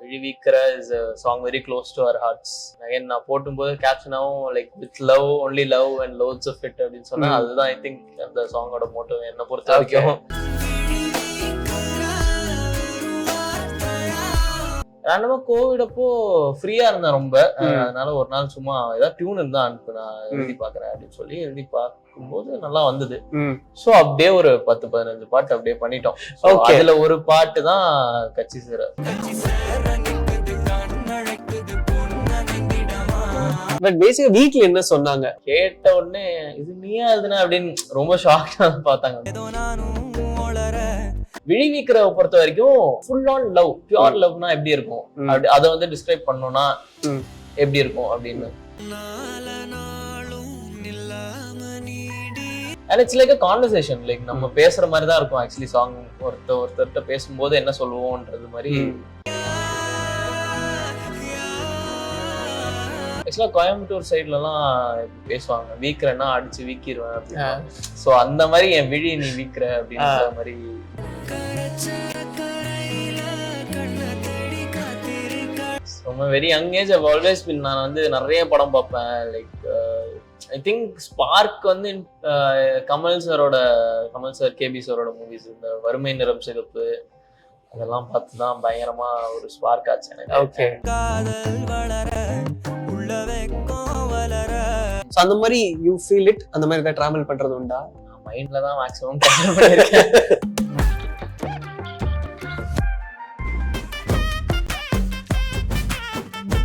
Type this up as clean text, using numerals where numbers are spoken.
விழிவிக்கிற is a song very close to our hearts. Again நான் போடும்போது கேப்ஷனாவும் like with love only love and lots of it அப்படின்னு சொன்னா அதுதான் ஐ திங்க் அந்த சாங்கோட மோட்டோ என்னை பொறுத்த வரைக்கும். ரேண்டமா கோவிட் அப்போ ஃப்ரீயா இருந்தேன் ரொம்ப, அதனால ஒரு நாள் சும்மா ஏதாவது டியூன் இருந்தா அனுப்பு நான் எழுதி பாக்குறேன் அப்படின்னு சொல்லி எழுதி பார்க்கும்போது நல்லா வந்தது. சோ அப்படியே ஒரு 10-15 பாட்டு அப்படியே பண்ணிட்டோம். அதுல ஒரு பாட்டு தான் கட்சி சேர. பட் பேசிக்கா வீட்ல என்ன சொன்னாங்க? கேட்ட உடனே இது நீயா எழுதுன அப்படின்னு ரொம்ப ஷாக்டா பார்த்தாங்க. விழிவிக்கிறத பொறுத்த வரைக்கும் ஃபுல் ஆன் லவ், பியூர் லவ்னா எப்படி இருக்கும், அப்படி அதை வந்து டிஸ்கிரைப் பண்ணோம்னா எப்படி இருக்கும் அப்படின்னு. And it's like a conversation, like நம்ம பேசுற மாதிரி தான் இருக்கும் ஆக்சுவலி சாங். ஒருத்தர்கிட்ட பேசும்போது என்ன சொல்லுவோம்ன்றது மாதிரி. ஆக்சுவலா கோயம்புத்தூர் சைட்லலாம் பேசுவாங்க, வீக்கிறேன்னா அடிச்சு வீக்கிடுவேன் அப்படின்னு. ஸோ அந்த மாதிரி என் விழி நீ வீக்கிற அப்படின்ற மாதிரி. Very young age I've always been, நான் வந்து நிறைய படம் பார்ப்பேன். லைக் ஐ திங்க் ஸ்பார்க் வந்து கமல் சார் கேபி சாரோட மூவிஸ், இந்த வறுமை நிறம் சிகப்பு அதெல்லாம் பார்த்து தான் பயங்கரமா ஒரு ஸ்பார்க் ஆச்சு எனக்கு. ஓகே, அந்த மாதிரி யூ ஃபீல் இட், அந்த மாதிரி ஏதாவது டிராவல் பண்றது உண்டா? மைண்ட்ல தான் மேக்ஸிமம் பண்ணிருக்கேன்.